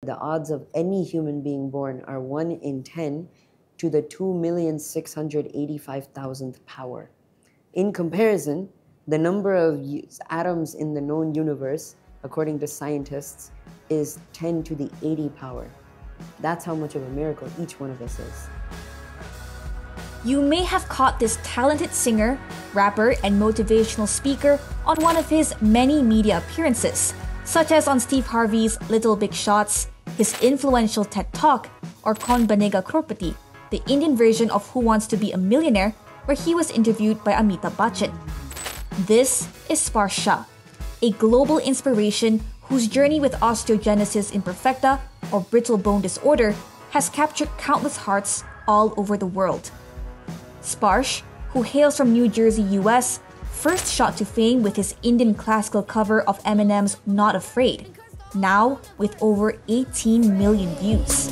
the odds of any human being born are 1 in 10 to the 2,685,000th power. In comparison, the number of atoms in the known universe, according to scientists, is 10 to the 80 power. That's how much of a miracle each one of us is. You may have caught this talented singer, rapper, and motivational speaker on one of his many media appearances, such as on Steve Harvey's Little Big Shots, his influential TED Talk, or Kaun Banega Crorepati, the Indian version of Who Wants to Be a Millionaire, where he was interviewed by Amitabh Bachchan. This is Sparsh Shah, a global inspiration whose journey with osteogenesis imperfecta, or brittle bone disorder, has captured countless hearts all over the world. Sparsh, who hails from New Jersey, US, first shot to fame with his Indian classical cover of Eminem's Not Afraid, now with over 18 million views.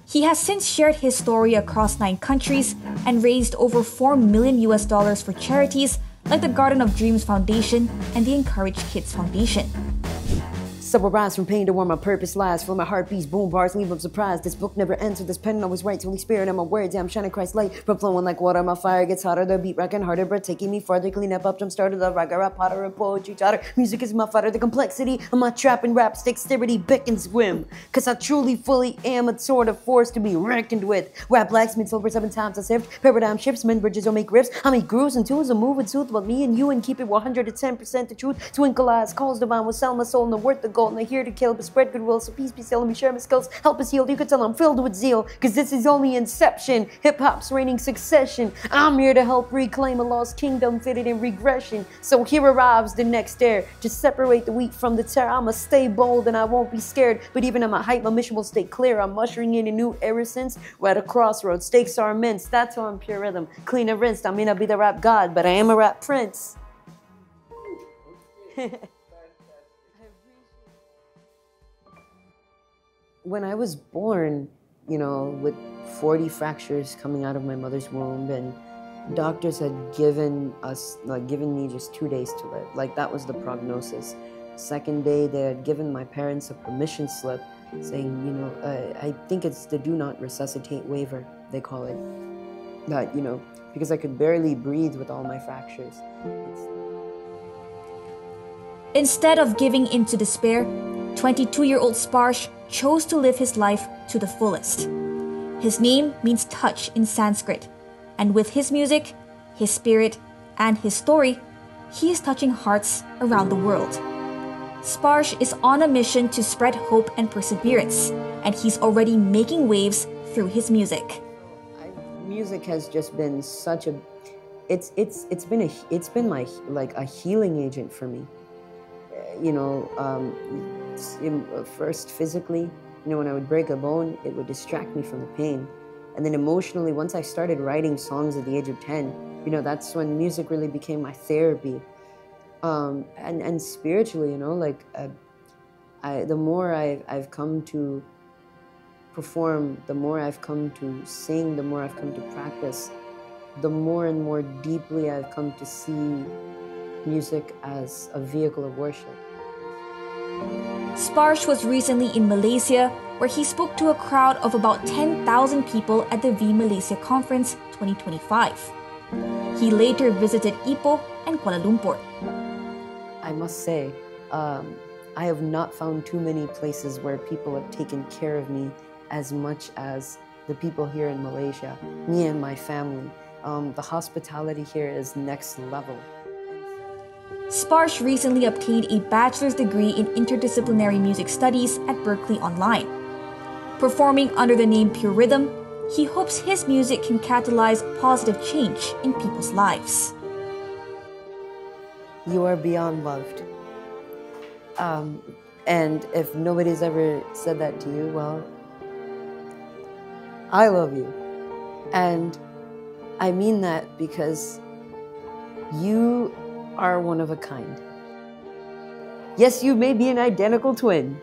He has since shared his story across 9 countries and raised over $4 million for charities like the Garden of Dreams Foundation and the Encourage Kids Foundation. So I rise from pain to where my purpose lies. Feel my heart beats, boom bars, leave them surprised. This book never ends with this pen always writes. Holy Spirit and my words, yeah, I'm shining Christ's light. From flowing like water, my fire gets hotter. The beat rocking harder, breath taking me farther. Clean up, jump started, love, rock, rap, potter, and poetry, chatter. Music is my fighter, the complexity of my trap and rap's dexterity beckons whim. Cause I truly, fully am a sort of force to be reckoned with. Rap blacksmiths over 7 times I sift. Paradigm shifts, men bridges don't make rifts. I make grooves and tools, a move with truth about me and you and keep it 110% the truth. Twinkle eyes, calls divine will sell my soul and the worth the gold. And they're here to kill, but spread goodwill, so peace be still. Let me share my skills, help us heal. You can tell I'm filled with zeal, cause this is only inception. Hip-hop's reigning succession. I'm here to help reclaim a lost kingdom fitted in regression. So here arrives the next heir to separate the wheat from the tare. I'ma stay bold and I won't be scared, but even at my height, my mission will stay clear. I'm ushering in a new era since we're at a crossroads. Stakes are immense, that's why I'm pure rhythm, clean and rinsed. I may not be the rap god, but I am a rap prince. When I was born, you know, with 40 fractures coming out of my mother's womb, and doctors had given me just 2 days to live. Like, that was the prognosis. Second day, they had given my parents a permission slip saying, you know, I think it's the do not resuscitate waiver, they call it. That, you know, because I could barely breathe with all my fractures. Instead of giving in to despair, 22-year-old Sparsh chose to live his life to the fullest. His name means touch in Sanskrit, and with his music, his spirit, and his story, he is touching hearts around the world. Sparsh is on a mission to spread hope and perseverance, and he's already making waves through his music. Music has just been such a, it's been my, like, a healing agent for me. You know, first physically, you know, when I would break a bone, it would distract me from the pain. And then emotionally, once I started writing songs at the age of 10, you know, that's when music really became my therapy. And spiritually, you know, like, the more I've come to perform, the more I've come to sing, the more I've come to practice, the more and more deeply I've come to see music as a vehicle of worship. Sparsh was recently in Malaysia, where he spoke to a crowd of about 10,000 people at the V Malaysia Conference 2025. He later visited Ipoh and Kuala Lumpur. I must say, I have not found too many places where people have taken care of me as much as the people here in Malaysia, me and my family. The hospitality here is next level. Sparsh recently obtained a bachelor's degree in interdisciplinary music studies at Berklee Online. Performing under the name Pure Rhythm, he hopes his music can catalyze positive change in people's lives. You are beyond loved. And if nobody's ever said that to you, well, I love you. And I mean that because you are one of a kind. Yes, you may be an identical twin,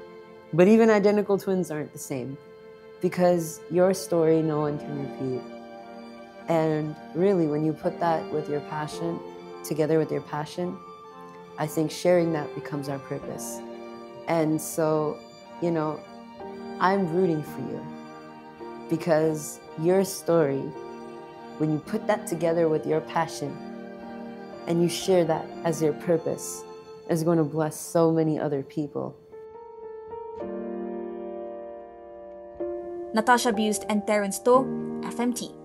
but even identical twins aren't the same, because your story no one can repeat. And really, when you put that with your passion, together with your passion, I think sharing that becomes our purpose. And so, you know, I'm rooting for you because your story, when you put that together with your passion and you share that as your purpose, is going to bless so many other people. Natasha Busst and Terence Toh, FMT.